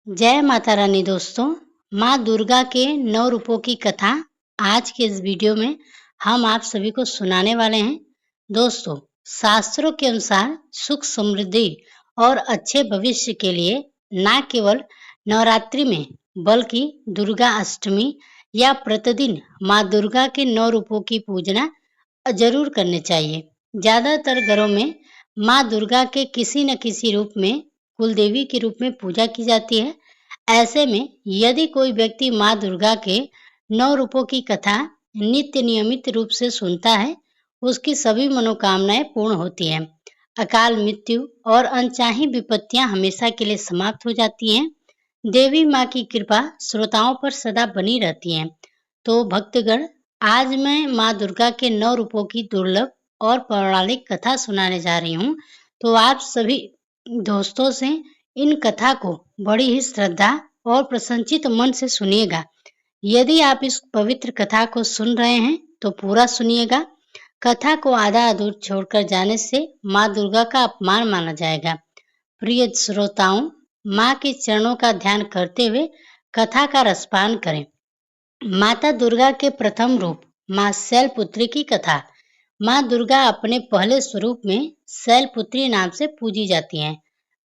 जय माता रानी दोस्तों। माँ दुर्गा के 9 रूपों की कथा आज के इस वीडियो में हम आप सभी को सुनाने वाले हैं। दोस्तों, शास्त्रों के अनुसार सुख समृद्धि और अच्छे भविष्य के लिए न केवल नवरात्रि में बल्कि दुर्गा अष्टमी या प्रतिदिन माँ दुर्गा के 9 रूपों की पूजना जरूर करनी चाहिए। ज्यादातर घरों में माँ दुर्गा के किसी न किसी रूप में कुल देवी के रूप में पूजा की जाती है। ऐसे में यदि कोई व्यक्ति माँ दुर्गा के 9 रूपों की कथा नित्य नियमित रूप से सुनता है, उसकी सभी मनोकामनाएं पूर्ण होती हैं। अकाल मृत्यु और अनचाही विपत्तियां हमेशा के लिए समाप्त हो जाती हैं। देवी माँ की कृपा श्रोताओं पर सदा बनी रहती है। तो भक्तगण, आज मैं माँ दुर्गा के 9 रूपों की दुर्लभ और पौराणिक कथा सुनाने जा रही हूँ। तो आप सभी दोस्तों से इन कथा को बड़ी ही श्रद्धा और प्रसन्नचित मन से सुनिएगा। यदि आप इस पवित्र कथा को सुन रहे हैं तो पूरा सुनिएगा। कथा को आधा अधूरा छोड़कर जाने से माँ दुर्गा का अपमान माना जाएगा। प्रिय श्रोताओं, माँ के चरणों का ध्यान करते हुए कथा का रसपान करें। माता दुर्गा के प्रथम रूप माँ शैलपुत्री की कथा। माँ दुर्गा अपने पहले स्वरूप में शैलपुत्री नाम से पूजी जाती हैं।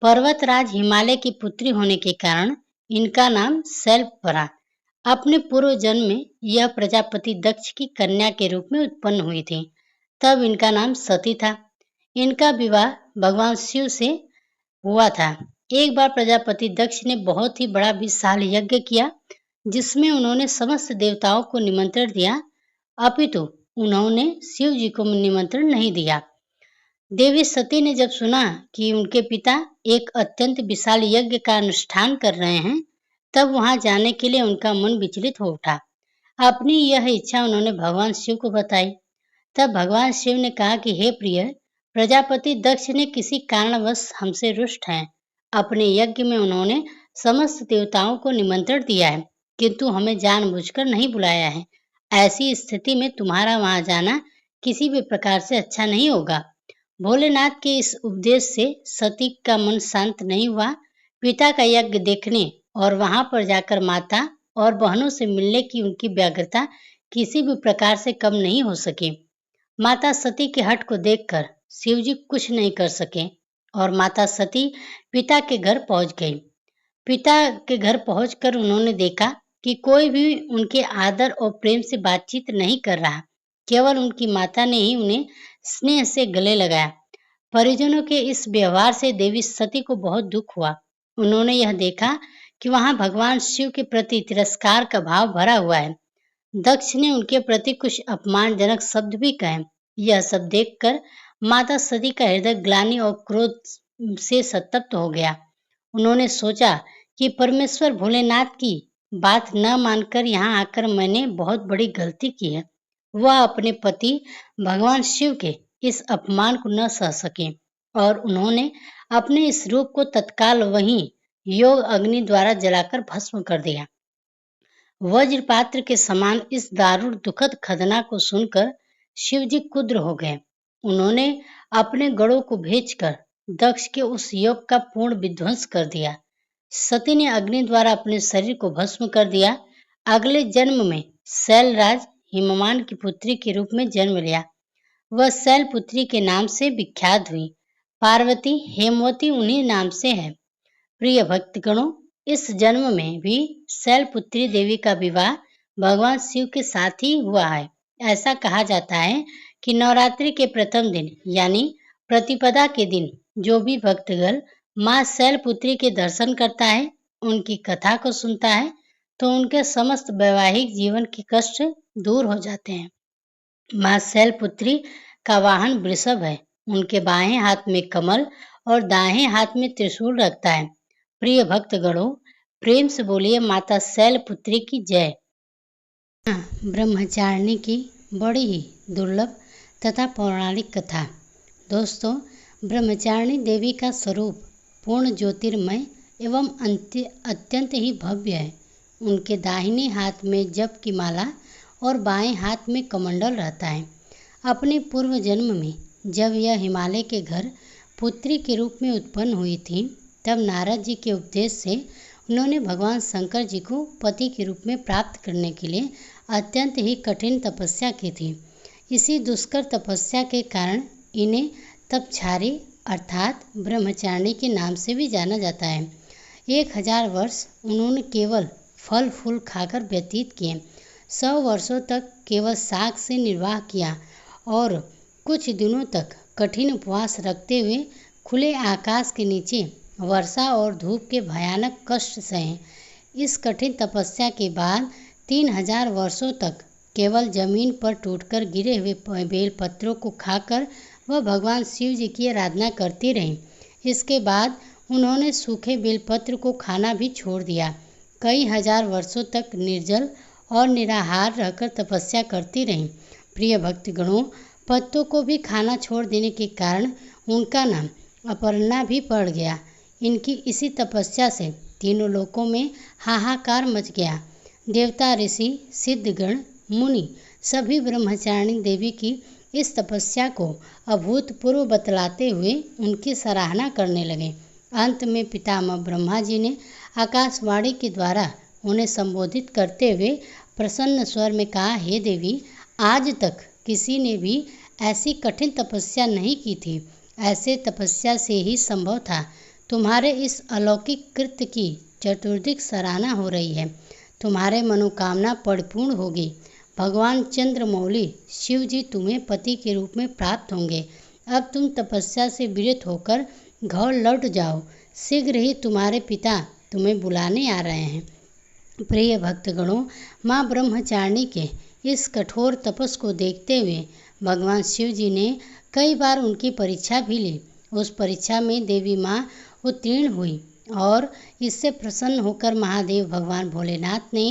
पर्वतराज हिमालय की पुत्री होने के कारण इनका नाम शैल पड़ा। अपने पूर्व जन्म में यह प्रजापति दक्ष की कन्या के रूप में उत्पन्न हुई थी। तब इनका नाम सती था। इनका विवाह भगवान शिव से हुआ था। एक बार प्रजापति दक्ष ने बहुत ही बड़ा विशाल यज्ञ किया, जिसमें उन्होंने समस्त देवताओं को निमंत्रण दिया, अपितु उन्होंने शिव जी को निमंत्रण नहीं दिया। देवी सती ने जब सुना कि उनके पिता एक अत्यंत विशाल यज्ञ का अनुष्ठान कर रहे हैं, तब वहां जाने के लिए उनका मन विचलित हो उठा। अपनी यह इच्छा उन्होंने भगवान शिव को बताई। तब भगवान शिव ने कहा कि हे प्रिय, प्रजापति दक्ष ने किसी कारणवश हमसे रुष्ट हैं। अपने यज्ञ में उन्होंने समस्त देवताओं को निमंत्रण दिया है, किंतु हमें जानबूझकर नहीं बुलाया है। ऐसी स्थिति में तुम्हारा वहां जाना किसी भी प्रकार से अच्छा नहीं होगा। भोलेनाथ के इस उपदेश से सती का मन शांत नहीं हुआ। पिता का यज्ञ देखने और वहां पर जाकर माता और बहनों से मिलने की उनकी व्यग्रता किसी भी प्रकार से कम नहीं हो सकी। माता सती के हठ को देखकर शिवजी कुछ नहीं कर सके और माता सती पिता के घर पहुंच गई। पिता के घर पहुंचकर उन्होंने देखा कि कोई भी उनके आदर और प्रेम से बातचीत नहीं कर रहा। केवल उनकी माता ने ही उन्हें स्नेह से गले लगाया। परिजनों के इस व्यवहार से देवी सती को बहुत दुख हुआ। उन्होंने यह देखा कि वहां भगवान शिव के प्रति तिरस्कार का भाव भरा हुआ है। दक्ष ने उनके प्रति कुछ अपमानजनक शब्द भी कहे। यह सब देखकर माता सती का हृदय ग्लानि और क्रोध से संतप्त हो गया। उन्होंने सोचा कि परमेश्वर भोलेनाथ की बात न मानकर यहाँ आकर मैंने बहुत बड़ी गलती की है। वह अपने पति भगवान शिव के इस अपमान को न सह सके और उन्होंने अपने इस रूप को तत्काल वहीं योग अग्नि द्वारा जलाकर भस्म कर दिया। वज्रपात्र के समान इस दारुण दुखद खतना को सुनकर शिवजी क्रुद्ध हो गए। उन्होंने अपने गणों को भेजकर दक्ष के उस योग का पूर्ण विध्वंस कर दिया। सती ने अग्नि द्वारा अपने शरीर को भस्म कर दिया। अगले जन्म में शैलराज हिमवान की पुत्री के रूप में जन्म लिया। वह शैलपुत्री के नाम से विख्यात हुई। पार्वती हेमवती उन्हीं नाम से है। प्रिय भक्तगणों, इस जन्म में भी शैलपुत्री देवी का विवाह भगवान शिव के साथ ही हुआ है। ऐसा कहा जाता है कि नवरात्रि के प्रथम दिन यानी प्रतिपदा के दिन जो भी भक्तगण माँ शैलपुत्री के दर्शन करता है, उनकी कथा को सुनता है, तो उनके समस्त वैवाहिक जीवन के कष्ट दूर हो जाते हैं। माँ शैलपुत्री का वाहन वृषभ है। उनके बाएं हाथ में कमल और दाएं हाथ में त्रिशूल रखता है। प्रिय भक्तगणों, प्रेम से बोलिए माता शैलपुत्री की जय। ब्रह्मचारिणी की बड़ी ही दुर्लभ तथा पौराणिक कथा। दोस्तों, ब्रह्मचारिणी देवी का स्वरूप पूर्ण ज्योतिर्मय एवं अत्यंत ही भव्य है। उनके दाहिने हाथ में जप की माला और बाएं हाथ में कमंडल रहता है। अपने पूर्व जन्म में जब यह हिमालय के घर पुत्री के रूप में उत्पन्न हुई थी, तब नारद जी के उपदेश से उन्होंने भगवान शंकर जी को पति के रूप में प्राप्त करने के लिए अत्यंत ही कठिन तपस्या की थी। इसी दुष्कर तपस्या के कारण इन्हें तपछारी अर्थात ब्रह्मचारिणी के नाम से भी जाना जाता है। 1000 वर्ष उन्होंने केवल फल फूल खाकर व्यतीत किए, 100 वर्षों तक केवल शाक से निर्वाह किया और कुछ दिनों तक कठिन उपवास रखते हुए खुले आकाश के नीचे वर्षा और धूप के भयानक कष्ट सहे। इस कठिन तपस्या के बाद 3000 वर्षों तक केवल जमीन पर टूटकर गिरे हुए बेलपत्रों को खाकर वह भगवान शिव जी की आराधना करती रहीं। इसके बाद उन्होंने सूखे बेलपत्र को खाना भी छोड़ दिया। कई हजार वर्षों तक निर्जल और निराहार रहकर तपस्या करती रहीं। प्रिय भक्तगणों, पत्तों को भी खाना छोड़ देने के कारण उनका नाम अपर्णा भी पड़ गया। इनकी इसी तपस्या से तीनों लोकों में हाहाकार मच गया। देवता, ऋषि, सिद्धगण, मुनि सभी ब्रह्मचारिणी देवी की इस तपस्या को अभूतपूर्व बतलाते हुए उनकी सराहना करने लगे। अंत में पितामह ब्रह्मा जी ने आकाशवाणी के द्वारा उन्हें संबोधित करते हुए प्रसन्न स्वर में कहा, हे देवी, आज तक किसी ने भी ऐसी कठिन तपस्या नहीं की थी। ऐसे तपस्या से ही संभव था। तुम्हारे इस अलौकिक कृत्य की चतुर्दिक सराहना हो रही है। तुम्हारे मनोकामना परिपूर्ण होगी। भगवान चंद्रमौली शिव जी तुम्हें पति के रूप में प्राप्त होंगे। अब तुम तपस्या से विरत होकर घर लौट जाओ। शीघ्र ही तुम्हारे पिता तुम्हें बुलाने आ रहे हैं। प्रिय भक्तगणों, माँ ब्रह्मचारिणी के इस कठोर तपस को देखते हुए भगवान शिव जी ने कई बार उनकी परीक्षा भी ली। उस परीक्षा में देवी माँ उत्तीर्ण हुई और इससे प्रसन्न होकर महादेव भगवान भोलेनाथ ने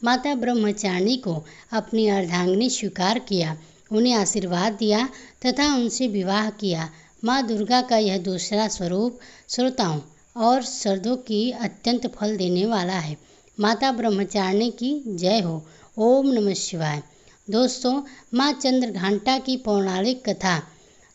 माता ब्रह्मचारिणी को अपनी अर्धांगिनी स्वीकार किया, उन्हें आशीर्वाद दिया तथा उनसे विवाह किया। माँ दुर्गा का यह दूसरा स्वरूप श्रोताओं और श्रद्धों की अत्यंत फल देने वाला है। माता ब्रह्मचारिणी की जय हो। ओम नमः शिवाय। दोस्तों, माँ चंद्रघंटा की पौराणिक कथा।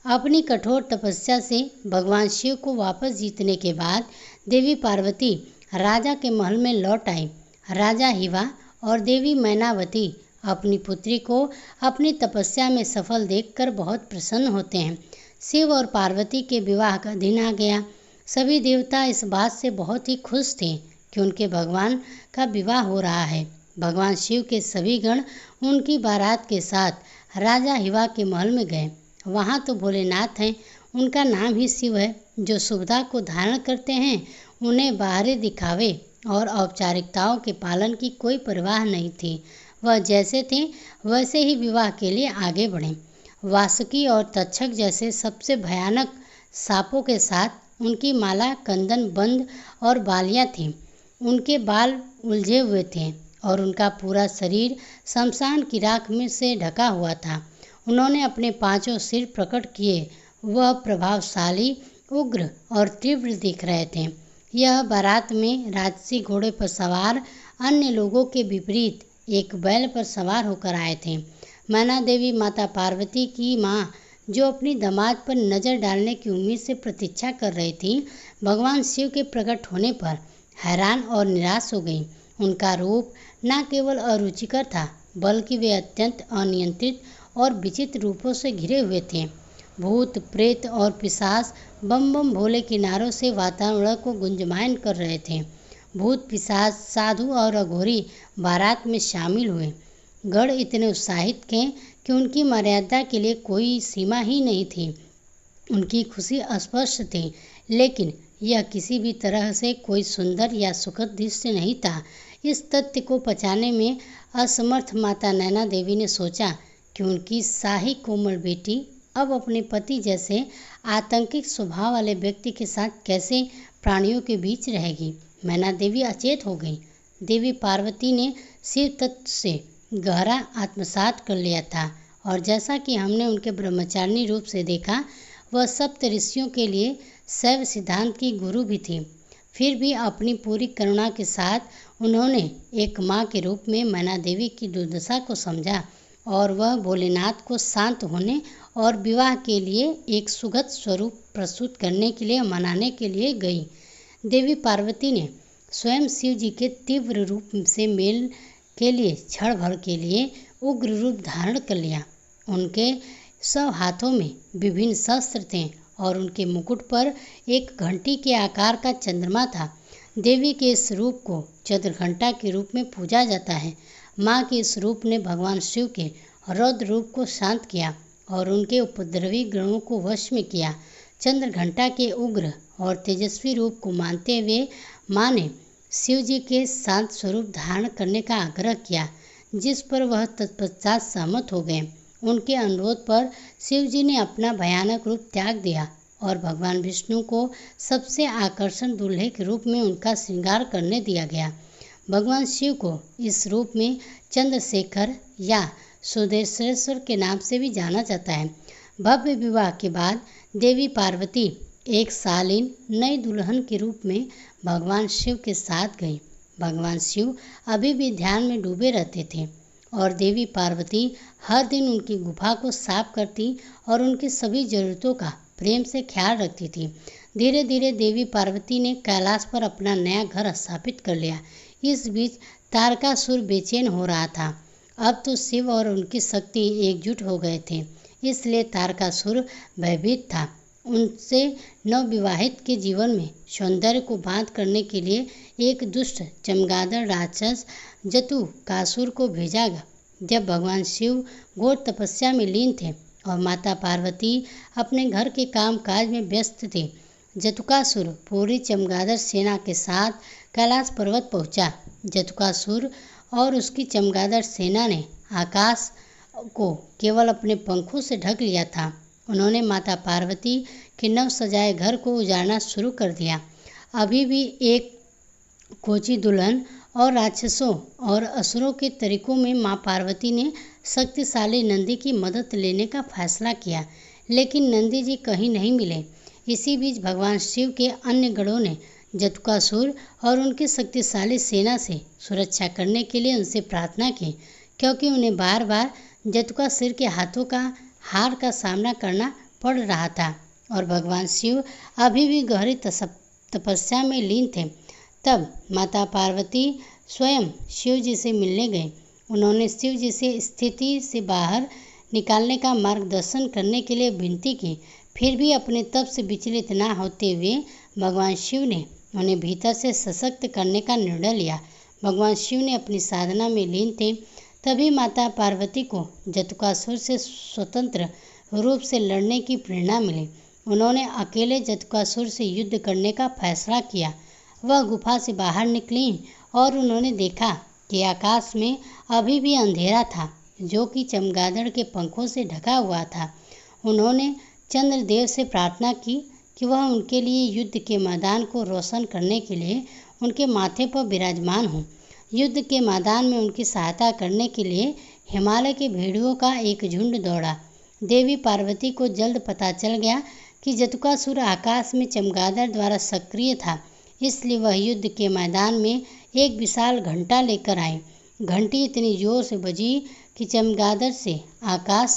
अपनी कठोर तपस्या से भगवान शिव को वापस जीतने के बाद देवी पार्वती राजा के महल में लौट आई। राजा हिवा और देवी मैनावती अपनी पुत्री को अपनी तपस्या में सफल देखकर बहुत प्रसन्न होते हैं। शिव और पार्वती के विवाह का दिन आ गया। सभी देवता इस बात से बहुत ही खुश थे कि उनके भगवान का विवाह हो रहा है। भगवान शिव के सभी गण उनकी बारात के साथ राजा हिवा के महल में गए। वहाँ तो भोलेनाथ हैं, उनका नाम ही शिव है, जो सुविधा को धारण करते हैं। उन्हें बाहरी दिखावे और औपचारिकताओं के पालन की कोई परवाह नहीं थी। वह जैसे थे वैसे ही विवाह के लिए आगे बढ़े। वासुकी और तक्षक जैसे सबसे भयानक सांपों के साथ उनकी माला कंदन बंद और बालियाँ थीं। उनके बाल उलझे हुए थे और उनका पूरा शरीर शमशान की राख में से ढका हुआ था। उन्होंने अपने 5 सिर प्रकट किए। वह प्रभावशाली, उग्र और तीव्र दिख रहे थे। यह बारात में राजसी घोड़े पर सवार अन्य लोगों के विपरीत एक बैल पर सवार होकर आए थे। मैना देवी माता पार्वती की माँ, जो अपनी दामाद पर नज़र डालने की उम्मीद से प्रतीक्षा कर रही थी, भगवान शिव के प्रकट होने पर हैरान और निराश हो गई। उनका रूप न केवल अरुचिकर था, बल्कि वे अत्यंत अनियंत्रित और विचित्र रूपों से घिरे हुए थे। भूत, प्रेत और पिशाच बम बम भोले के नारों से वातावरण को गुंजयमान कर रहे थे। भूत, पिशाच, साधु और अघोरी बारात में शामिल हुए। गण इतने उत्साहित थे कि उनकी मर्यादा के लिए कोई सीमा ही नहीं थी। उनकी खुशी अस्पष्ट थी, लेकिन यह किसी भी तरह से कोई सुंदर या सुखद दृश्य नहीं था। इस तथ्य को पचाने में असमर्थ माता नैना देवी ने सोचा कि उनकी शाही कोमल बेटी अब अपने पति जैसे आतंकिक स्वभाव वाले व्यक्ति के साथ कैसे प्राणियों के बीच रहेगी। मैना देवी अचेत हो गई। देवी पार्वती ने शिव तत्व से गहरा आत्मसात कर लिया था और जैसा कि हमने उनके ब्रह्मचारिणी रूप से देखा, वह सप्त ऋषियों के लिए शैव सिद्धांत की गुरु भी थी। फिर भी अपनी पूरी करुणा के साथ उन्होंने एक माँ के रूप में मैना देवी की दुर्दशा को समझा और वह भोलेनाथ को शांत होने और विवाह के लिए एक सुगत स्वरूप प्रस्तुत करने के लिए मनाने के लिए गई। देवी पार्वती ने स्वयं शिव जी के तीव्र रूप से मेल के लिए क्षण भर के लिए उग्र रूप धारण कर लिया। उनके सब हाथों में विभिन्न शस्त्र थे और उनके मुकुट पर एक घंटी के आकार का चंद्रमा था। देवी के इस रूप को चंद्रघंटा के रूप में पूजा जाता है। माँ के इस रूप ने भगवान शिव के रौद्र रूप को शांत किया और उनके उपद्रवी गणों को वश में किया। चंद्रघंटा के उग्र और तेजस्वी रूप को मानते हुए माँ ने शिव जी के शांत स्वरूप धारण करने का आग्रह किया, जिस पर वह तत्पश्चात सहमत हो गए। उनके अनुरोध पर शिव जी ने अपना भयानक रूप त्याग दिया और भगवान विष्णु को सबसे आकर्षण दूल्हे के रूप में उनका श्रृंगार करने दिया गया। भगवान शिव को इस रूप में चंद्रशेखर या सुदर्शनेश्वर के नाम से भी जाना जाता है। भव्य विवाह के बाद देवी पार्वती एक शालीन नई दुल्हन के रूप में भगवान शिव के साथ गई। भगवान शिव अभी भी ध्यान में डूबे रहते थे और देवी पार्वती हर दिन उनकी गुफा को साफ करती और उनकी सभी जरूरतों का प्रेम से ख्याल रखती थी। धीरे धीरे देवी पार्वती ने कैलाश पर अपना नया घर स्थापित कर लिया। इस बीच तारकासुर बेचैन हो रहा था। अब तो शिव और उनकी शक्ति एकजुट हो गए थे, इसलिए तारकासुर भयभीत था। उनसे नवविवाहित के जीवन में सौंदर्य को बांध करने के लिए एक दुष्ट चमगादड़ राक्षस जटासुर को भेजा गया। जब भगवान शिव घोर तपस्या में लीन थे और माता पार्वती अपने घर के काम काज में व्यस्त थे, जटासुर पूरी चमगादड़ सेना के साथ कैलाश पर्वत पहुंचा। जटासुर और उसकी चमगादड़ सेना ने आकाश को केवल अपने पंखों से ढक लिया था। उन्होंने माता पार्वती के नव सजाए घर को उजाड़ना शुरू कर दिया। अभी भी एक कोची दुल्हन और राक्षसों और असुरों के तरीकों में माँ पार्वती ने शक्तिशाली नंदी की मदद लेने का फैसला किया, लेकिन नंदी जी कहीं नहीं मिले। इसी बीच भगवान शिव के अन्य गणों ने जटासुर और उनकी शक्तिशाली सेना से सुरक्षा करने के लिए उनसे प्रार्थना की, क्योंकि उन्हें बार बार जटासुर के हाथों का हार का सामना करना पड़ रहा था और भगवान शिव अभी भी गहरी तपस्या में लीन थे। तब माता पार्वती स्वयं शिव जी से मिलने गए। उन्होंने शिव जी से स्थिति से बाहर निकालने का मार्गदर्शन करने के लिए विनती की। फिर भी अपने तप से विचलित न होते हुए भगवान शिव ने उन्हें भीतर से सशक्त करने का निर्णय लिया। भगवान शिव ने अपनी साधना में लीन थे। तभी माता पार्वती को जटासुर से स्वतंत्र रूप से लड़ने की प्रेरणा मिली। उन्होंने अकेले जटासुर से युद्ध करने का फैसला किया। वह गुफा से बाहर निकली और उन्होंने देखा कि आकाश में अभी भी अंधेरा था, जो कि चमगादड़ के पंखों से ढका हुआ था। उन्होंने चंद्रदेव से प्रार्थना की कि वह उनके लिए युद्ध के मैदान को रोशन करने के लिए उनके माथे पर विराजमान हों। युद्ध के मैदान में उनकी सहायता करने के लिए हिमालय के भेड़ियों का एक झुंड दौड़ा। देवी पार्वती को जल्द पता चल गया कि जटासुर आकाश में चमगादड़ द्वारा सक्रिय था, इसलिए वह युद्ध के मैदान में एक विशाल घंटा लेकर आए। घंटी इतनी जोर से बजी कि चमगादड़ से आकाश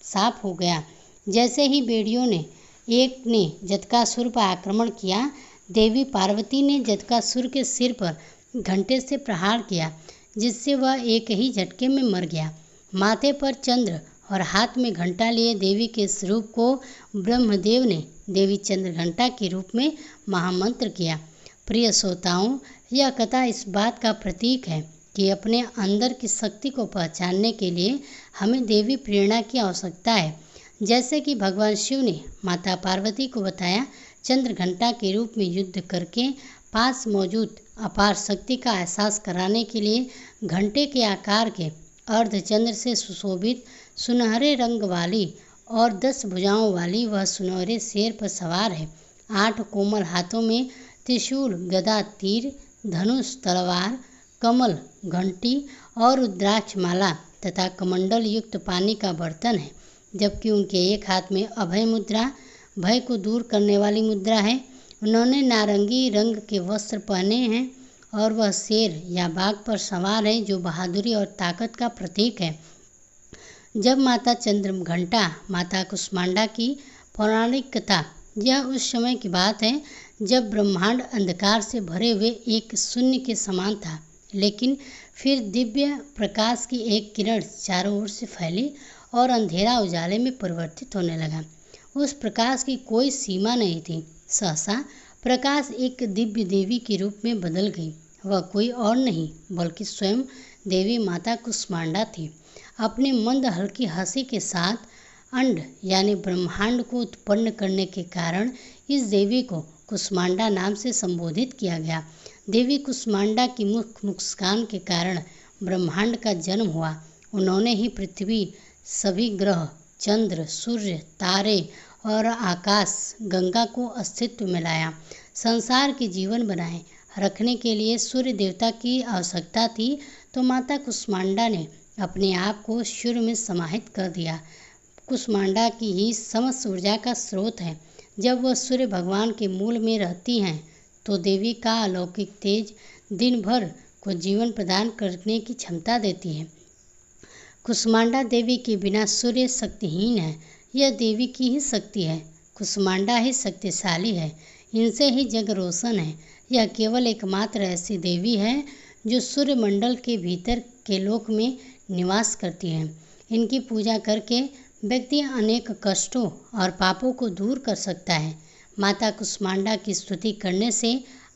साफ हो गया। जैसे ही भेड़ियों ने एक ने जटासुर पर आक्रमण किया, देवी पार्वती ने जटासुर के सिर पर घंटे से प्रहार किया, जिससे वह एक ही झटके में मर गया। माथे पर चंद्र और हाथ में घंटा लिए देवी के इस रूप को ब्रह्मदेव ने देवी चंद्रघंटा के रूप में महामंत्र किया। प्रिय श्रोताओं, यह कथा इस बात का प्रतीक है कि अपने अंदर की शक्ति को पहचानने के लिए हमें देवी प्रेरणा की आवश्यकता है। जैसे कि भगवान शिव ने माता पार्वती को बताया, चंद्रघंटा के रूप में युद्ध करके पास मौजूद अपार शक्ति का एहसास कराने के लिए घंटे के आकार के अर्धचंद्र से सुशोभित सुनहरे रंग वाली और 10 भुजाओं वाली वह सुनहरे शेर पर सवार है। 8 कोमल हाथों में त्रिशूल, गदा, तीर, धनुष, तलवार, कमल, घंटी और रुद्राक्ष माला तथा कमंडल युक्त पानी का बर्तन है, जबकि उनके एक हाथ में अभय मुद्रा, भय को दूर करने वाली मुद्रा है। उन्होंने नारंगी रंग के वस्त्र पहने हैं और वह शेर या बाघ पर सवार है, जो बहादुरी और ताकत का प्रतीक है। जब माता चंद्रघंटा माता कुष्मांडा की पौराणिक कथा, यह उस समय की बात है जब ब्रह्मांड अंधकार से भरे हुए एक शून्य के समान था, लेकिन फिर दिव्य प्रकाश की एक किरण चारों ओर से फैली और अंधेरा उजाले में परिवर्तित होने लगा। उस प्रकाश की कोई सीमा नहीं थी। सहसा प्रकाश एक दिव्य देवी के रूप में बदल गई। वह कोई और नहीं बल्कि स्वयं देवी माता कुष्मांडा थी। अपने मंद हल्की हंसी के साथ अंड यानी ब्रह्मांड को उत्पन्न करने के कारण इस देवी को कुष्मांडा नाम से संबोधित किया गया। देवी कुष्मांडा की मुस्कान के कारण ब्रह्मांड का जन्म हुआ। उन्होंने ही पृथ्वी, सभी ग्रह, चंद्र, सूर्य, तारे और आकाश गंगा को अस्तित्व में लाया। संसार के जीवन बनाए रखने के लिए सूर्य देवता की आवश्यकता थी, तो माता कुष्मांडा ने अपने आप को सूर्य में समाहित कर दिया। कुष्मांडा की ही समस्त ऊर्जा का स्रोत है। जब वह सूर्य भगवान के मूल में रहती हैं तो देवी का अलौकिक तेज दिन भर को जीवन प्रदान करने की क्षमता देती है। कुष्मांडा देवी के बिना सूर्य शक्तिहीन है। यह देवी की ही शक्ति है। कुष्मांडा ही शक्तिशाली है। इनसे ही जग रोशन है। यह केवल एकमात्र ऐसी देवी है जो सूर्य मंडल के भीतर के लोक में निवास करती है। इनकी पूजा करके व्यक्ति अनेक कष्टों और पापों को दूर कर सकता है। माता कुष्मांडा की स्तुति करने से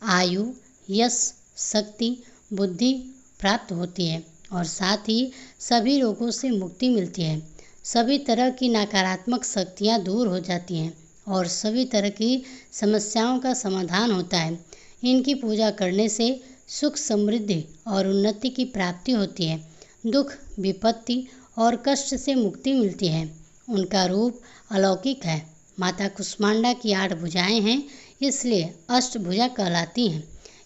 आयु, यश, शक्ति, बुद्धि प्राप्त होती है और साथ ही सभी रोगों से मुक्ति मिलती है। सभी तरह की नकारात्मक शक्तियाँ दूर हो जाती हैं और सभी तरह की समस्याओं का समाधान होता है। इनकी पूजा करने से सुख, समृद्धि और उन्नति की प्राप्ति होती है। दुख, विपत्ति और कष्ट से मुक्ति मिलती है। उनका रूप अलौकिक है। माता कुष्मांडा की 8 भुजाएं हैं, इसलिए अष्टभुजा कहलाती हैं।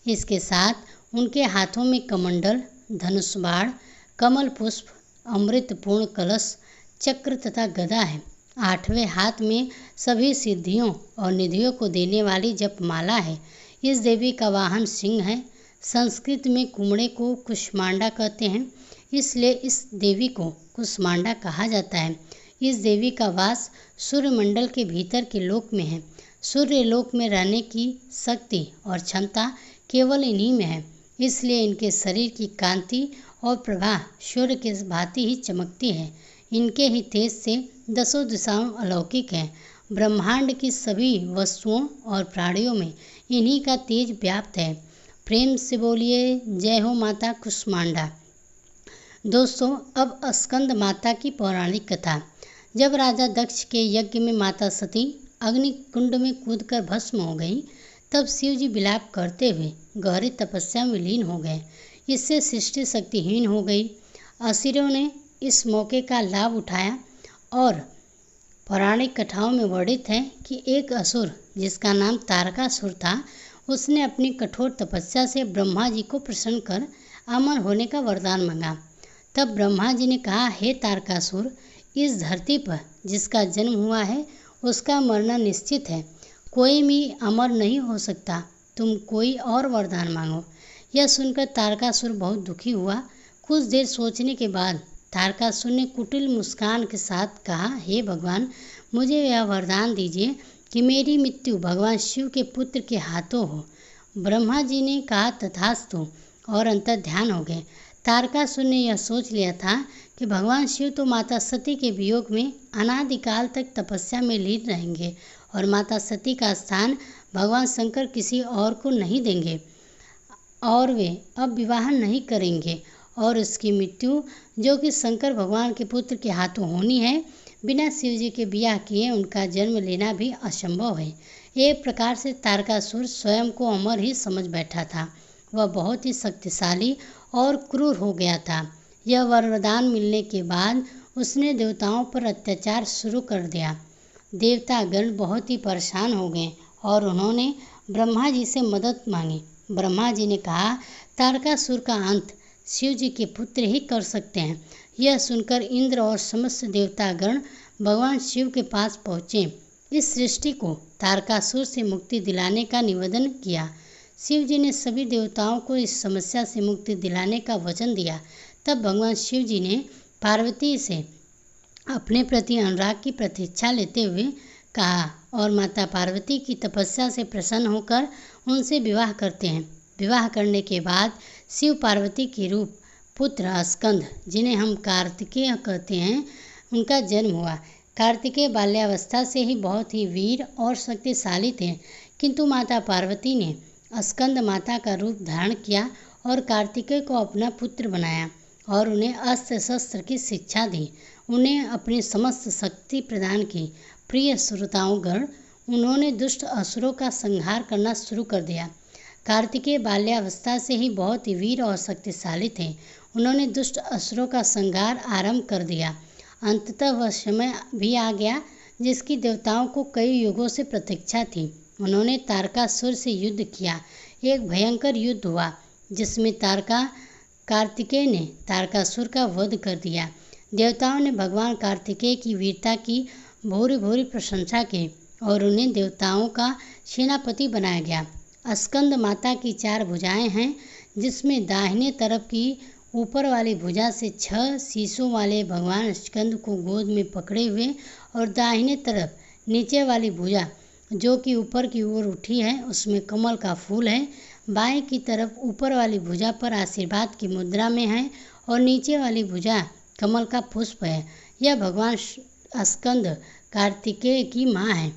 इसके साथ उनके हाथों में कमंडल, धनुष बाण, कमल पुष्प, अमृतपूर्ण कलश, चक्र तथा गदा है। 8वें हाथ में सभी सिद्धियों और निधियों को देने वाली जपमाला है। इस देवी का वाहन सिंह है। संस्कृत में कुमड़े को कुष्मांडा कहते हैं, इसलिए इस देवी को कुष्मांडा कहा जाता है। इस देवी का वास सूर्यमंडल के भीतर के लोक में है। सूर्य लोक में रहने की शक्ति और क्षमता केवल इन्हीं में है, इसलिए इनके शरीर की कांति और प्रभा सूर्य के भांति ही चमकती है। इनके ही तेज से 10 दिशाओं अलौकिक हैं। ब्रह्मांड की सभी वस्तुओं और प्राणियों में इन्हीं का तेज व्याप्त है। प्रेम से बोलिए जय हो माता कुष्मांडा। दोस्तों, अब स्कंद माता की पौराणिक कथा। जब राजा दक्ष के यज्ञ में माता सती अग्नि कुंड में कूदकर भस्म हो गई, तब शिव जी विलाप करते हुए गहरी तपस्या में लीन हो गए। इससे सृष्टि शक्तिहीन हो गई। असुरों ने इस मौके का लाभ उठाया और पौराणिक कथाओं में वर्णित है कि एक असुर जिसका नाम तारकासुर था, उसने अपनी कठोर तपस्या से ब्रह्मा जी को प्रसन्न कर अमर होने का वरदान मांगा। तब ब्रह्मा जी ने कहा, हे तारकासुर, इस धरती पर जिसका जन्म हुआ है उसका मरना निश्चित है। कोई भी अमर नहीं हो सकता। तुम कोई और वरदान मांगो। यह सुनकर तारकासुर बहुत दुखी हुआ। कुछ देर सोचने के बाद तारकासुर ने कुटिल मुस्कान के साथ कहा, हे भगवान, मुझे यह वरदान दीजिए कि मेरी मृत्यु भगवान शिव के पुत्र के हाथों हो। ब्रह्मा जी ने कहा, तथास्तु, और अंतर्ध्यान हो गए। तारकासुर ने यह सोच लिया था कि भगवान शिव तो माता सती के वियोग में अनादिकाल तक तपस्या में लीन रहेंगे और माता सती का स्थान भगवान शंकर किसी और को नहीं देंगे और वे अब विवाह नहीं करेंगे और उसकी मृत्यु, जो कि शंकर भगवान के पुत्र के हाथों होनी है, बिना शिव जी के ब्याह किए उनका जन्म लेना भी असंभव है। एक प्रकार से तारकासुर स्वयं को अमर ही समझ बैठा था। वह बहुत ही शक्तिशाली और क्रूर हो गया था। यह वरदान मिलने के बाद उसने देवताओं पर अत्याचार शुरू कर दिया। देवतागण बहुत ही परेशान हो गए और उन्होंने ब्रह्मा जी से मदद मांगी। ब्रह्मा जी ने कहा, तारकासुर का अंत शिव जी के पुत्र ही कर सकते हैं। यह सुनकर इंद्र और समस्त देवतागण भगवान शिव के पास पहुँचे। इस सृष्टि को तारकासुर से मुक्ति दिलाने का निवेदन किया। शिव जी ने सभी देवताओं को इस समस्या से मुक्ति दिलाने का वचन दिया। तब भगवान शिव जी ने पार्वती से अपने प्रति अनुराग की प्रतीक्षा लेते हुए कहा और माता पार्वती की तपस्या से प्रसन्न होकर उनसे विवाह करते हैं। विवाह करने के बाद शिव पार्वती के रूप पुत्र स्कंद, जिन्हें हम कार्तिकेय कहते हैं, उनका जन्म हुआ। कार्तिकेय बाल्यावस्था से ही बहुत ही वीर और शक्तिशाली थे, किंतु माता पार्वती ने स्कंद माता का रूप धारण किया और कार्तिकेय को अपना पुत्र बनाया और उन्हें अस्त्र शस्त्र की शिक्षा दी। उन्हें अपनी समस्त शक्ति प्रदान की। प्रिय श्रोताओगण, उन्होंने दुष्ट असुरों का संहार करना शुरू कर दिया। कार्तिकेय बाल्यावस्था से ही बहुत ही वीर और शक्तिशाली थे। उन्होंने दुष्ट असुरों का संहार आरंभ कर दिया। अंततः वह समय भी आ गया जिसकी देवताओं को कई युगों से प्रतीक्षा थी। उन्होंने तारकासुर से युद्ध किया। एक भयंकर युद्ध हुआ जिसमें कार्तिकेय ने तारकासुर का वध कर दिया। देवताओं ने भगवान कार्तिकेय की वीरता की भूरी भूरी प्रशंसा की और उन्हें देवताओं का सेनापति बनाया गया। स्कंद माता की 4 भुजाएं हैं, जिसमें दाहिने तरफ की ऊपर वाली भुजा से 6 शीशों वाले भगवान स्कंद को गोद में पकड़े हुए और दाहिने तरफ नीचे वाली भुजा जो कि ऊपर की ओर उठी है, उसमें कमल का फूल है। बाएं की तरफ ऊपर वाली भुजा पर आशीर्वाद की मुद्रा में है और नीचे वाली भुजा कमल का पुष्प है। यह भगवान स्कंद कार्तिकेय की माँ है।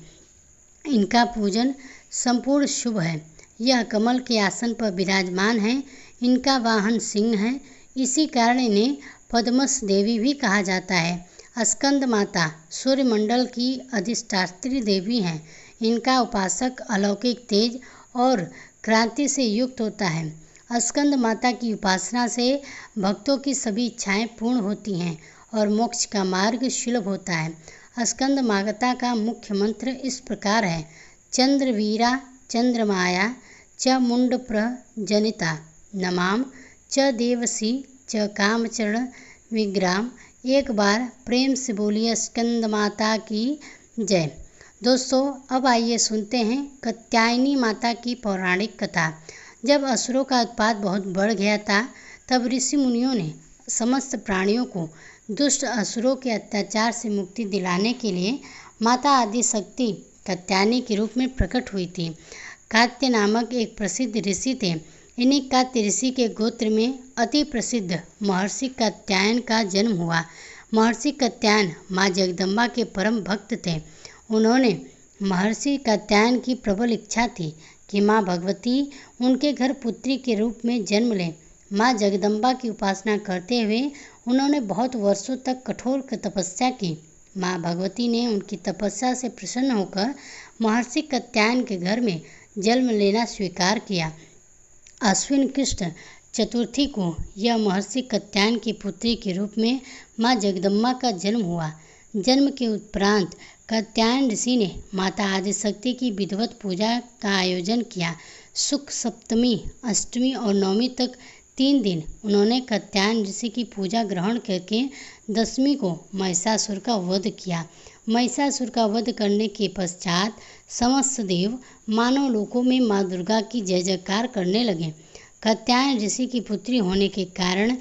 इनका पूजन संपूर्ण शुभ है। यह कमल के आसन पर विराजमान है। इनका वाहन सिंह है। इसी कारण इन्हें पद्मस देवी भी कहा जाता है। स्कंद माता सूर्यमंडल की अधिष्ठात्री देवी हैं। इनका उपासक अलौकिक तेज और क्रांति से युक्त होता है। स्कंद माता की उपासना से भक्तों की सभी इच्छाएं पूर्ण होती हैं और मोक्ष का मार्ग सुलभ होता है। स्कंद माता का मुख्य मंत्र इस प्रकार है: चंद्रवीरा चंद्रमाया च मुंड प्रजनिता नमाम च देवसी च कामचरण विग्राम। एक बार प्रेम से बोलिए स्कंद माता की जय। दोस्तों, अब आइए सुनते हैं कात्यायनी माता की पौराणिक कथा। जब असुरों का उत्पात बहुत बढ़ गया था, तब ऋषि मुनियों ने समस्त प्राणियों को दुष्ट असुरों के अत्याचार से मुक्ति दिलाने के लिए माता आदिशक्ति कात्यायनी के रूप में प्रकट हुई थी। कात्य नामक एक प्रसिद्ध ऋषि थे। इन्हीं कात्य ऋषि के गोत्र में अति प्रसिद्ध महर्षि कात्यायन का जन्म हुआ। महर्षि कात्यायन माँ जगदम्बा के परम भक्त थे। उन्होंने महर्षि कात्यायन की प्रबल इच्छा थी कि माँ भगवती उनके घर पुत्री के रूप में जन्म लें। माँ जगदम्बा की उपासना करते हुए उन्होंने बहुत वर्षों तक कठोर तपस्या की। माँ भगवती ने उनकी तपस्या से प्रसन्न होकर महर्षि कात्यायन के घर में जन्म लेना स्वीकार किया। अश्विन कृष्ण चतुर्थी को यह महर्षि कात्यायन की पुत्री के रूप में माँ जगदम्बा का जन्म हुआ। जन्म के उपरांत कात्यायन ऋषि ने माता आदिशक्ति की विधिवत पूजा का आयोजन किया। शुक्ल सप्तमी, अष्टमी और नवमी तक 3 दिन उन्होंने कात्यायन ऋषि की पूजा ग्रहण करके दशमी को महिषासुर का वध किया। महिषासुर का वध करने के पश्चात समस्त देव मानव लोकों में माँ दुर्गा की जय जयकार करने लगे। कात्यायन ऋषि की पुत्री होने के कारण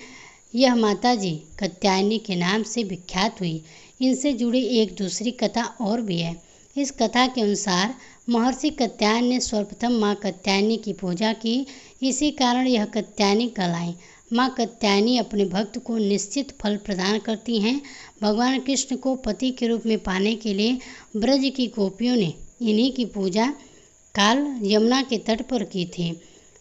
यह माताजी कात्यायनी के नाम से विख्यात हुई। इनसे जुड़ी एक दूसरी कथा और भी है। इस कथा के अनुसार महर्षि कात्यायन ने सर्वप्रथम माँ कात्यायनी की पूजा की। इसी कारण यह कात्यायनी कहलाई। माँ कात्यायनी अपने भक्त को निश्चित फल प्रदान करती हैं। भगवान कृष्ण को पति के रूप में पाने के लिए ब्रज की गोपियों ने इन्हीं की पूजा काल यमुना के तट पर की थी।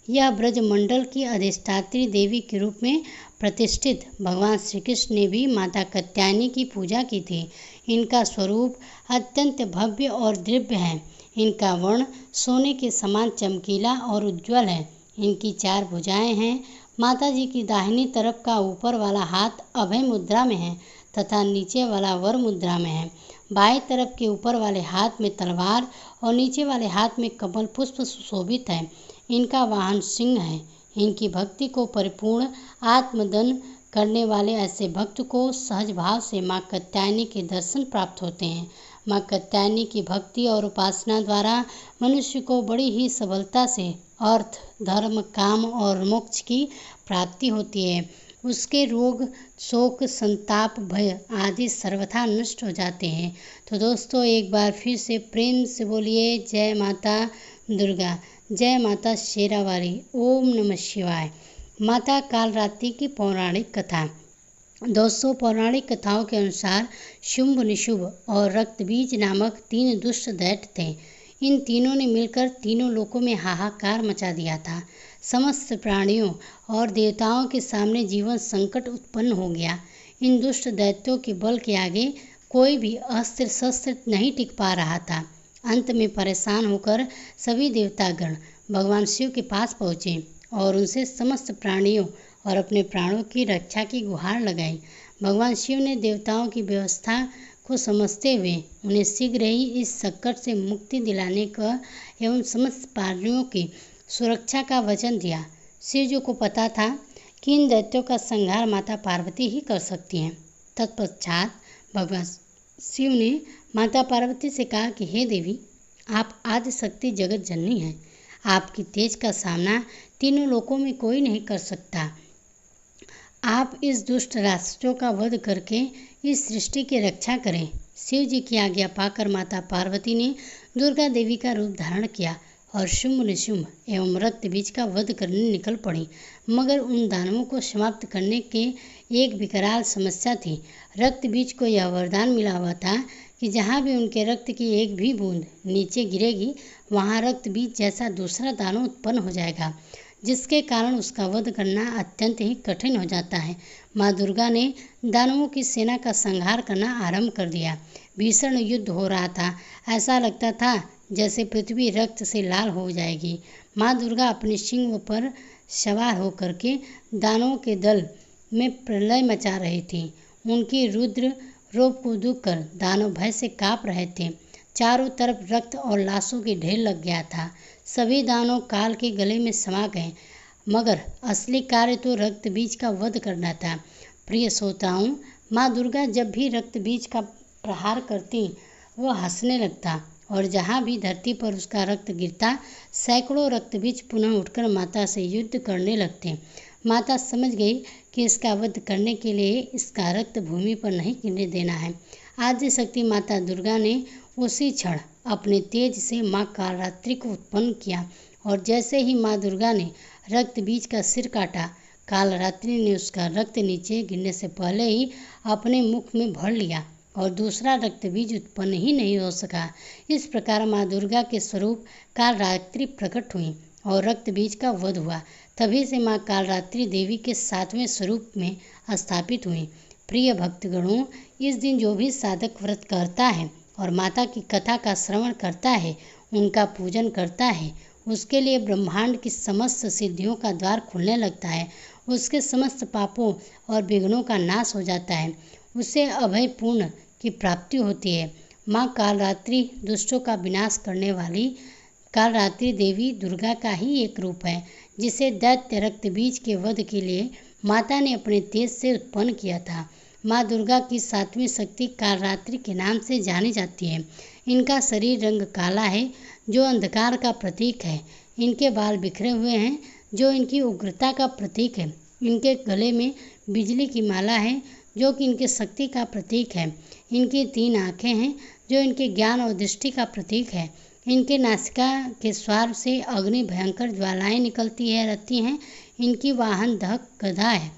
यह ब्रज मंडल की अधिष्ठात्री देवी के रूप में प्रतिष्ठित भगवान श्री कृष्ण ने भी माता कात्यायनी की पूजा की थी। इनका स्वरूप अत्यंत भव्य और दिव्य है। इनका वर्ण सोने के समान चमकीला और उज्ज्वल है। इनकी 4 भुजाएं हैं। माता जी की दाहिनी तरफ का ऊपर वाला हाथ अभय मुद्रा में है तथा नीचे वाला वर मुद्रा में है। बाएं तरफ के ऊपर वाले हाथ में तलवार और नीचे वाले हाथ में कमल पुष्प सुशोभित है। इनका वाहन सिंह है। इनकी भक्ति को परिपूर्ण आत्मदन करने वाले ऐसे भक्त को सहज भाव से माँ कात्यायनी के दर्शन प्राप्त होते हैं। माँ कात्यायनी की भक्ति और उपासना द्वारा मनुष्य को बड़ी ही सबलता से अर्थ, धर्म, काम और मोक्ष की प्राप्ति होती है। उसके रोग, शोक, संताप, भय आदि सर्वथा नष्ट हो जाते हैं। तो दोस्तों एक बार फिर से प्रेम से बोलिए जय माता दुर्गा, जय माता शेरावाली। ओम नमः शिवाय। माता कालरात्रि की पौराणिक कथा। दोस्तों पौराणिक कथाओं के अनुसार शुंभ, निशुंभ और रक्तबीज नामक 3 दुष्ट दैत्य थे। इन तीनों ने मिलकर तीनों लोकों में हाहाकार मचा दिया था। समस्त प्राणियों और देवताओं के सामने जीवन संकट उत्पन्न हो गया। इन दुष्ट दैत्यों के बल के आगे कोई भी अस्त्र शस्त्र नहीं टिक पा रहा था। अंत में परेशान होकर सभी देवतागण भगवान शिव के पास पहुँचे और उनसे समस्त प्राणियों और अपने प्राणों की रक्षा की गुहार लगाई। भगवान शिव ने देवताओं की व्यवस्था को समझते हुए उन्हें शीघ्र ही इस संकट से मुक्ति दिलाने का एवं समस्त प्राणियों की सुरक्षा का वचन दिया। शिव जी को पता था कि इन दैत्यों का संहार माता पार्वती ही कर सकती हैं। तत्पश्चात भगवान शिव ने माता पार्वती से कहा कि हे देवी, आप आदि शक्ति जगत जननी हैं। आपकी तेज का सामना तीनों लोकों में कोई नहीं कर सकता। आप इस दुष्ट राक्षसों का वध करके इस सृष्टि की रक्षा करें। शिव जी की आज्ञा पाकर माता पार्वती ने दुर्गा देवी का रूप धारण किया और शुंभ, निशुंभ एवं रक्तबीज का वध करने निकल पड़ी। मगर उन दानवों को समाप्त करने के एक विकराल समस्या थी। रक्तबीज को यह वरदान मिला हुआ था कि जहाँ भी उनके रक्त की एक भी बूंद नीचे गिरेगी, वहाँ रक्तबीज जैसा दूसरा दानव उत्पन्न हो जाएगा, जिसके कारण उसका वध करना अत्यंत ही कठिन हो जाता है। माँ दुर्गा ने दानवों की सेना का संहार करना आरंभ कर दिया। भीषण युद्ध हो रहा था। ऐसा लगता था जैसे पृथ्वी रक्त से लाल हो जाएगी। माँ दुर्गा अपने सिंह पर सवार होकर के दानवों के दल में प्रलय मचा रही थी। उनकी रुद्र रूप को देखकर दानव भय से काँप रहे थे। चारों तरफ रक्त और लाशों के ढेर लग गया था। सभी दानव काल के गले में समा गए, मगर असली कार्य तो रक्त बीज का वध करना था। प्रिय श्रोताओं, माँ दुर्गा जब भी रक्त बीज का प्रहार करती, वह हंसने लगता और जहाँ भी धरती पर उसका रक्त गिरता, सैकड़ों रक्त बीज पुनः उठकर माता से युद्ध करने लगते। माता समझ गई कि इसका वध करने के लिए इसका रक्त भूमि पर नहीं गिरने देना है। आदि शक्ति माता दुर्गा ने उसी क्षण अपने तेज से माँ कालरात्रि को उत्पन्न किया और जैसे ही माँ दुर्गा ने रक्त बीज का सिर काटा, कालरात्रि ने उसका रक्त नीचे गिरने से पहले ही अपने मुख में भर लिया और दूसरा रक्त बीज उत्पन्न ही नहीं हो सका। इस प्रकार माँ दुर्गा के स्वरूप कालरात्रि प्रकट हुई और रक्त बीज का वध हुआ। तभी से माँ कालरात्रि देवी के 7वें स्वरूप में स्थापित हुई। प्रिय भक्तगणों, इस दिन जो भी साधक व्रत करता है और माता की कथा का श्रवण करता है, उनका पूजन करता है, उसके लिए ब्रह्मांड की समस्त सिद्धियों का द्वार खुलने लगता है। उसके समस्त पापों और विघ्नों का नाश हो जाता है। उसे अभय पूर्ण की प्राप्ति होती है। माँ कालरात्रि दुष्टों का विनाश करने वाली कालरात्रि देवी दुर्गा का ही एक रूप है, जिसे दैत्य रक्त बीज के वध के लिए माता ने अपने तेज से उत्पन्न किया था। माँ दुर्गा की 7वीं शक्ति कालरात्रि के नाम से जानी जाती है। इनका शरीर रंग काला है, जो अंधकार का प्रतीक है। इनके बाल बिखरे हुए हैं, जो इनकी उग्रता का प्रतीक है। इनके गले में बिजली की माला है, जो कि इनकी शक्ति का प्रतीक है। इनकी 3 आँखें हैं, जो इनके ज्ञान और दृष्टि का प्रतीक है। इनके नासिका के स्वार से अग्नि भयंकर ज्वालाएं निकलती रहती हैं। इनकी वाहन दहक गदा है,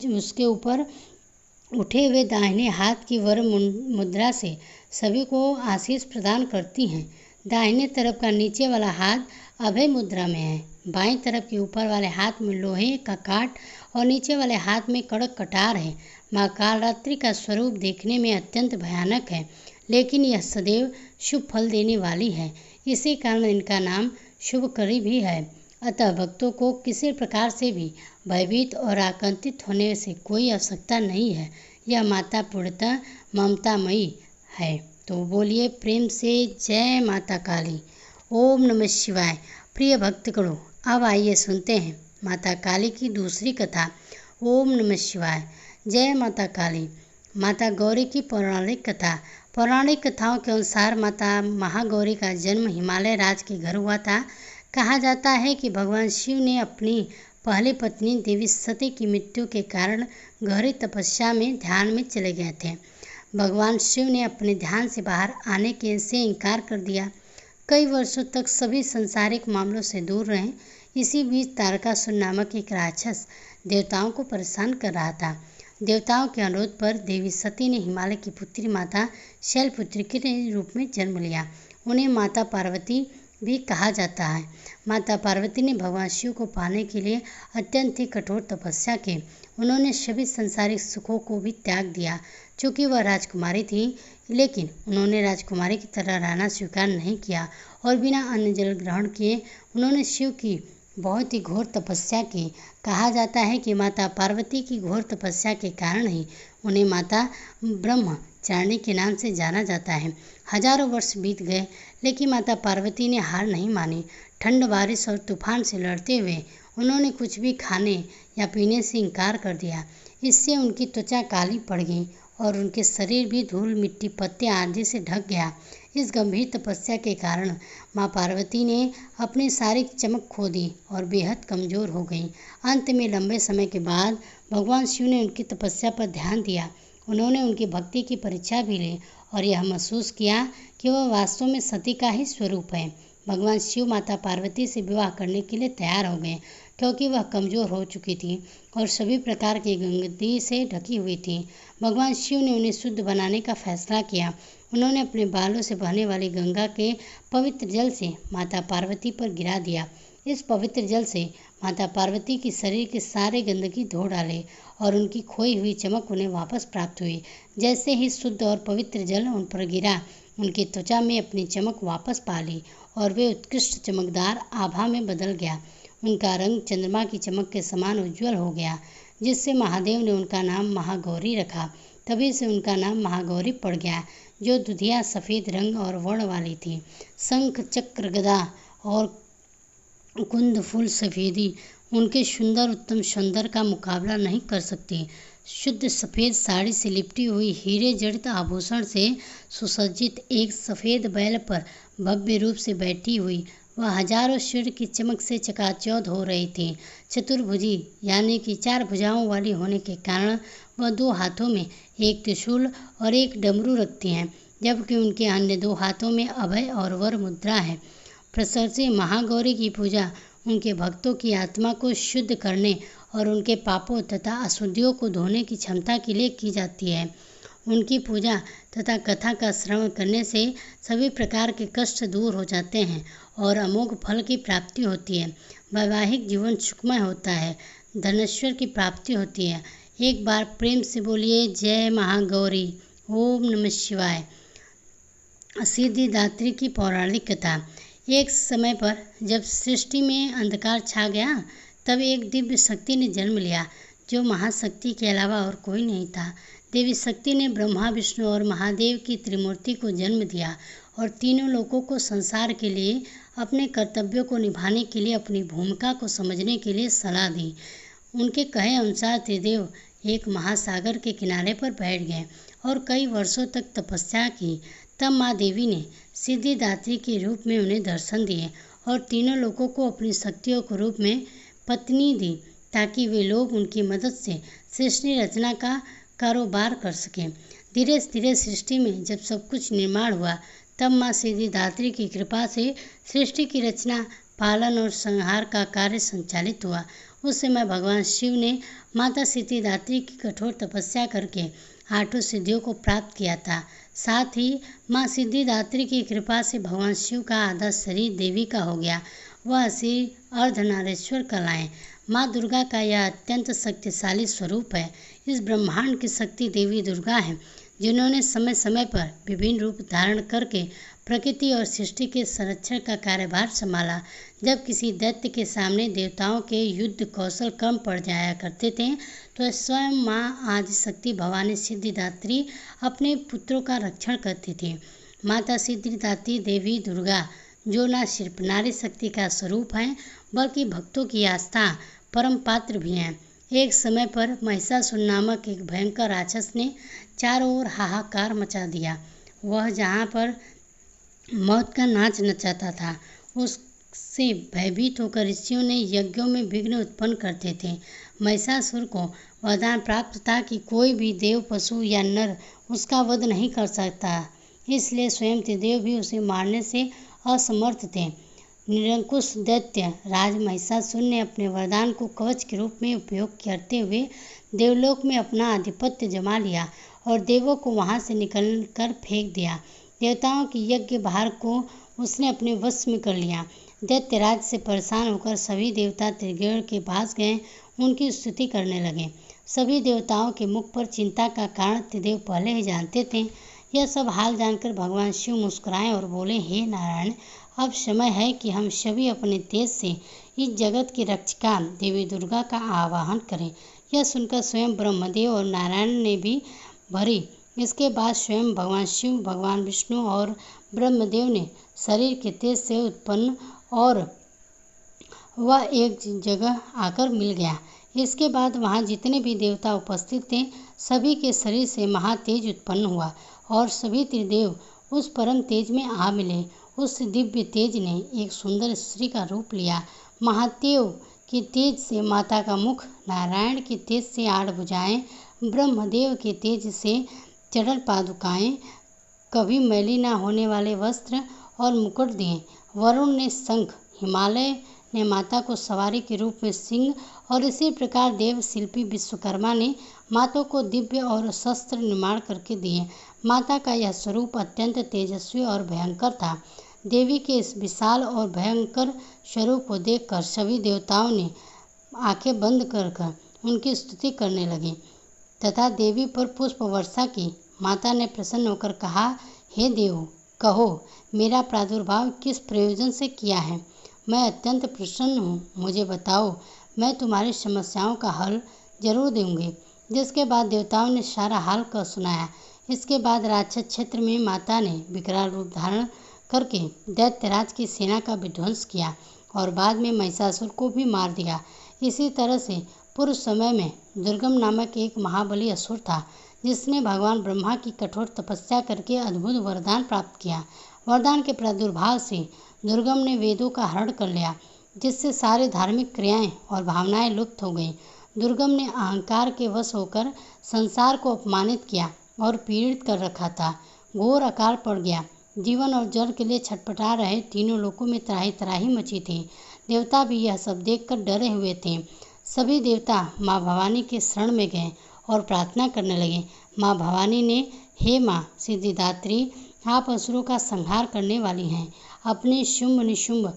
उसके ऊपर उठे हुए दाहिने हाथ की वर मुद्रा से सभी को आशीष प्रदान करती हैं। दाहिने तरफ का नीचे वाला हाथ अभय मुद्रा में है। बाईं तरफ के ऊपर वाले हाथ में लोहे का काट और नीचे वाले हाथ में कड़क कटार है। माँ कालरात्रि का स्वरूप देखने में अत्यंत भयानक है, लेकिन यह सदैव शुभ फल देने वाली है। इसी कारण इनका नाम शुभकरी भी है। अतः भक्तों को किसी प्रकार से भी भयभीत और आतंकित होने से कोई आवश्यकता नहीं है। यह माता पूर्णतः ममतामयी है। तो बोलिए प्रेम से जय माता काली। ओम नमः शिवाय। प्रिय भक्तगणों, अब आइए सुनते हैं माता काली की दूसरी कथा। ओम नमः शिवाय। जय माता काली। माता गौरी की पौराणिक कथा। पौराणिक कथाओं के अनुसार माता महागौरी का जन्म हिमालय राज के घर हुआ था। कहा जाता है कि भगवान शिव ने अपनी पहली पत्नी देवी सती की मृत्यु के कारण गहरी तपस्या में ध्यान में चले गए थे। भगवान शिव ने अपने ध्यान से बाहर आने के से इनकार कर दिया। कई वर्षों तक सभी सांसारिक मामलों से दूर रहे। इसी बीच तारकासुर नामक एक राक्षस देवताओं को परेशान कर रहा था। देवताओं के अनुरोध पर देवी सती ने हिमालय की पुत्री माता शैलपुत्री के रूप में जन्म लिया। उन्हें माता पार्वती भी कहा जाता है। माता पार्वती ने भगवान शिव को पाने के लिए अत्यंत ही कठोर तपस्या की। उन्होंने सभी संसारिक सुखों को भी त्याग दिया। चूँकि वह राजकुमारी थी, लेकिन उन्होंने राजकुमारी की तरह रहना स्वीकार नहीं किया और बिना अन्न जल ग्रहण किए उन्होंने शिव की बहुत ही घोर तपस्या की। कहा जाता है कि माता पार्वती की घोर तपस्या के कारण ही उन्हें माता ब्रह्मचारिणी के नाम से जाना जाता है। हजारों वर्ष बीत गए, लेकिन माता पार्वती ने हार नहीं मानी। ठंड, बारिश और तूफान से लड़ते हुए उन्होंने कुछ भी खाने या पीने से इनकार कर दिया। इससे उनकी त्वचा काली पड़ गई और उनके शरीर भी धूल, मिट्टी, पत्ते आदि से ढक गया। इस गंभीर तपस्या के कारण माँ पार्वती ने अपनी सारी चमक खो दी और बेहद कमज़ोर हो गई। अंत में लंबे समय के बाद भगवान शिव ने उनकी तपस्या पर ध्यान दिया। उन्होंने उनकी भक्ति की परीक्षा भी ली और यह महसूस किया कि वह वास्तव में सती का ही स्वरूप है। भगवान शिव माता पार्वती से विवाह करने के लिए तैयार हो गए, क्योंकि वह कमज़ोर हो चुकी थी और सभी प्रकार की गंदगी से ढकी हुई थी। भगवान शिव ने उन्हें शुद्ध बनाने का फैसला किया। उन्होंने अपने बालों से बहने वाली गंगा के पवित्र जल से माता पार्वती पर गिरा दिया। इस पवित्र जल से माता पार्वती की शरीर के सारे गंदगी धो डाले और उनकी खोई हुई चमक उन्हें वापस प्राप्त हुई। जैसे ही शुद्ध और पवित्र जल उन पर गिरा, उनकी त्वचा में अपनी चमक वापस पा ली और वे उत्कृष्ट चमकदार आभा में बदल गया। उनका रंग चंद्रमा की चमक के समान उज्जवल हो गया, जिससे महादेव ने उनका नाम महागौरी रखा। तभी से उनका नाम महागौरी पड़ गया, जो दुधिया सफ़ेद रंग और वर्ण वाली थी। शंख, चक्र, गदा और कुंद फूल सफ़ेदी उनके सुंदर उत्तम सौंदर्य का मुकाबला नहीं कर सकती। शुद्ध सफ़ेद साड़ी से लिपटी हुई हीरे जड़ित आभूषण से सुसज्जित एक सफ़ेद बैल पर भव्य रूप से बैठी हुई वह हजारों सूर्य की चमक से चकाचौंध हो रही थी। चतुर्भुजी यानी कि 4 भुजाओं वाली होने के कारण वह 2 हाथों में एक त्रिशूल और एक डमरू रखती हैं, जबकि उनके अन्य 2 हाथों में अभय और वर मुद्रा है। प्रशंसनीय महागौरी की पूजा उनके भक्तों की आत्मा को शुद्ध करने और उनके पापों तथा अशुद्धियों को धोने की क्षमता के लिए की जाती है। उनकी पूजा तथा कथा का श्रवण करने से सभी प्रकार के कष्ट दूर हो जाते हैं और अमोघ फल की प्राप्ति होती है। वैवाहिक जीवन सुखमय होता है, धनेश्वर की प्राप्ति होती है। एक बार प्रेम से बोलिए जय महागौरी, ओम नमः शिवाय। सिद्धिदात्री की पौराणिक कथा। एक समय पर जब सृष्टि में अंधकार छा गया, तब एक दिव्य शक्ति ने जन्म लिया, जो महाशक्ति के अलावा और कोई नहीं था। देवी शक्ति ने ब्रह्मा, विष्णु और महादेव की त्रिमूर्ति को जन्म दिया और तीनों लोगों को संसार के लिए अपने कर्तव्यों को निभाने के लिए अपनी भूमिका को समझने के लिए सलाह दी। उनके कहे अनुसार त्रिदेव एक महासागर के किनारे पर बैठ गए और कई वर्षों तक तपस्या की। तब माँ देवी ने सिद्धिदात्री के रूप में उन्हें दर्शन दिए और तीनों लोगों को अपनी शक्तियों के रूप में पत्नी दी, ताकि वे लोग उनकी मदद से सृष्टि रचना का कारोबार कर सकें। धीरे धीरे सृष्टि में जब सब कुछ निर्माण हुआ, तब माँ सिद्धिदात्री की कृपा से सृष्टि की रचना, पालन और संहार का कार्य संचालित हुआ। उस समय भगवान शिव ने माता सिद्धिदात्री की कठोर तपस्या करके 8 सिद्धियों को प्राप्त किया था। साथ ही माँ सिद्धिदात्री की कृपा से भगवान शिव का आधा शरीर देवी का हो गया। वह श्री अर्धनारीश्वर कहलाएं। माँ दुर्गा का यह अत्यंत शक्तिशाली स्वरूप है। इस ब्रह्मांड की शक्ति देवी दुर्गा है, जिन्होंने समय समय पर विभिन्न रूप धारण करके प्रकृति और सृष्टि के संरक्षण का कार्यभार संभाला। जब किसी दैत्य के सामने देवताओं के युद्ध कौशल कम पड़ जाया करते थे, तो स्वयं माँ आदिशक्ति भवानी सिद्धिदात्री अपने पुत्रों का रक्षण करती थी। माता सिद्धिदात्री देवी दुर्गा, जो न सिर्फ नारी शक्ति का स्वरूप हैं, बल्कि भक्तों की आस्था परम पात्र भी हैं। एक समय पर महिषासुर नामक एक भयंकर राक्षस ने चारों ओर हाहाकार मचा दिया। वह जहाँ पर मौत का नाच नचाता था, से भयभीत होकर ऋषियों ने यज्ञों में विघ्न उत्पन्न करते थे। महिषासुर को वरदान प्राप्त था कि कोई भी देव, पशु या नर उसका वध नहीं कर सकता, इसलिए स्वयं त्रिदेव भी उसे मारने से असमर्थ थे। निरंकुश दैत्य राज महिषासुर ने अपने वरदान को कवच के रूप में उपयोग करते हुए देवलोक में अपना आधिपत्य जमा लिया और देवों को वहां से निकलकर फेंक दिया। देवताओं की यज्ञ भार को उसने अपने वश में कर लिया। दैत्यराज से परेशान होकर सभी देवता त्रिगण के पास गए, उनकी स्तुति करने लगे। सभी देवताओं के मुख पर चिंता का कारण त्रिदेव पहले ही जानते थे। यह सब हाल जानकर भगवान शिव मुस्कुराए और बोले, हे नारायण, अब समय है कि हम सभी अपने तेज से इस जगत की रक्षिका देवी दुर्गा का आवाहन करें। यह सुनकर स्वयं ब्रह्मदेव और नारायण ने भी भरी। इसके बाद स्वयं भगवान शिव, भगवान विष्णु और ब्रह्मदेव ने शरीर के तेज से उत्पन्न और वह एक जगह आकर मिल गया। इसके बाद वहाँ जितने भी देवता उपस्थित थे, सभी के शरीर से महातेज उत्पन्न हुआ और सभी त्रिदेव उस परम तेज में आ मिले। उस दिव्य तेज ने एक सुंदर स्त्री का रूप लिया। महादेव के तेज से माता का मुख, नारायण के तेज से 8 भुजाएं, ब्रह्मदेव के तेज से चरण पादुकाएं, कभी मैली न होने वाले वस्त्र और मुकुट दिए। वरुण ने शंख, हिमालय ने माता को सवारी के रूप में सिंह और इसी प्रकार देव शिल्पी विश्वकर्मा ने माता को दिव्य और शस्त्र निर्माण करके दिए। माता का यह स्वरूप अत्यंत तेजस्वी और भयंकर था। देवी के इस विशाल और भयंकर स्वरूप को देखकर सभी देवताओं ने आंखें बंद कर उनकी स्तुति करने लगे तथा देवी पर पुष्प वर्षा की। माता ने प्रसन्न होकर कहा, हे देव, कहो मेरा प्रादुर्भाव किस प्रयोजन से किया है? मैं अत्यंत प्रसन्न हूँ, मुझे बताओ, मैं तुम्हारी समस्याओं का हल जरूर दूंगी। जिसके बाद देवताओं ने सारा हाल कर सुनाया। इसके बाद राक्षस क्षेत्र में माता ने विकराल रूप धारण करके दैत्यराज की सेना का विध्वंस किया और बाद में महिषासुर को भी मार दिया। इसी तरह से पूर्व समय में दुर्गम नामक एक महाबली असुर था, जिसने भगवान ब्रह्मा की कठोर तपस्या करके अद्भुत वरदान प्राप्त किया। वरदान के प्रादुर्भाव से दुर्गम ने वेदों का हरण कर लिया, जिससे सारी धार्मिक क्रियाएं और भावनाएं लुप्त हो गईं। दुर्गम ने अहंकार के वश होकर संसार को अपमानित किया और पीड़ित कर रखा था। घोर अकाल पड़ गया। जीवन और जल के लिए छटपटा रहे तीनों लोकों में त्राही त्राही मची थी। देवता भी यह सब देखकर डरे हुए थे। सभी देवता माँ भवानी के शरण में गए और प्रार्थना करने लगे। माँ भवानी ने, हे माँ सिद्धिदात्री, आप असुरों का संहार करने वाली हैं। अपने शुंभ निशुंभ,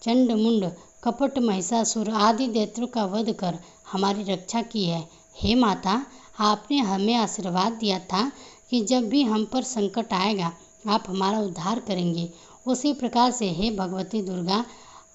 चंड मुंड, कपट, महिषासुर आदि दैत्यों का वध कर हमारी रक्षा की है। हे माता, आपने हमें आशीर्वाद दिया था कि जब भी हम पर संकट आएगा आप हमारा उद्धार करेंगे। उसी प्रकार से हे भगवती दुर्गा,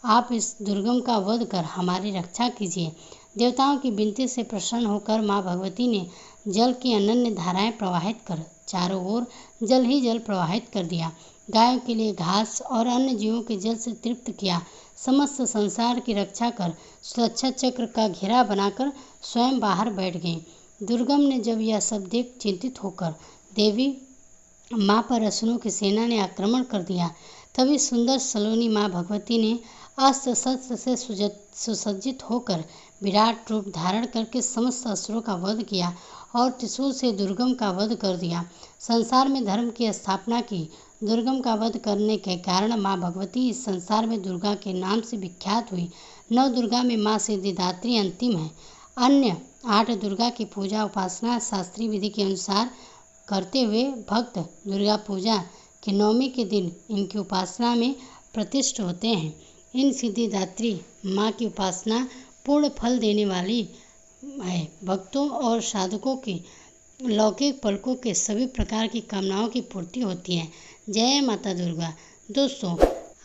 आप इस दुर्गम का वध कर हमारी रक्षा कीजिए। देवताओं की विनती से प्रसन्न होकर माँ भगवती ने जल की अनन्य धाराएं प्रवाहित कर चारों ओर जल ही जल प्रवाहित कर दिया। गायों के लिए घास और अन्य जीवों के जल से तृप्त किया। समस्त संसार की रक्षा कर सुरक्षा चक्र का घेरा बनाकर स्वयं बाहर बैठ गई। दुर्गम ने जब यह सब देख चिंतित होकर देवी माँ पर असुरों की सेना ने आक्रमण कर दिया। तभी सुंदर सलोनी माँ भगवती ने अस्त्र शस्त्र से सुसज्जित होकर विराट रूप धारण करके समस्त असुरों का वध किया और त्रिशूल से दुर्गम का वध कर दिया। संसार में धर्म की स्थापना की। दुर्गम का वध करने के कारण माँ भगवती इस संसार में दुर्गा के नाम से विख्यात हुई। 9 दुर्गा में माँ सिद्धिदात्री अंतिम है। अन्य 8 दुर्गा की पूजा उपासना शास्त्रीय विधि के अनुसार करते हुए भक्त दुर्गा पूजा के 9वीं के दिन इनकी उपासना में प्रतिष्ठ होते हैं। इन सिद्धिदात्री माँ की उपासना पूर्ण फल देने वाली है। भक्तों और साधकों की लौकिक पलकों के सभी प्रकार की कामनाओं की पूर्ति होती है। जय माता दुर्गा। दोस्तों,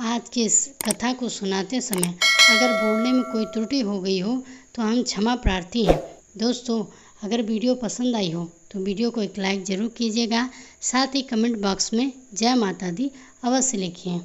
आज की इस कथा को सुनाते समय अगर बोलने में कोई त्रुटि हो गई हो तो हम क्षमा प्रार्थी हैं। दोस्तों, अगर वीडियो पसंद आई हो तो वीडियो को एक लाइक ज़रूर कीजिएगा। साथ ही कमेंट बॉक्स में जय माता दी अवश्य लिखिए।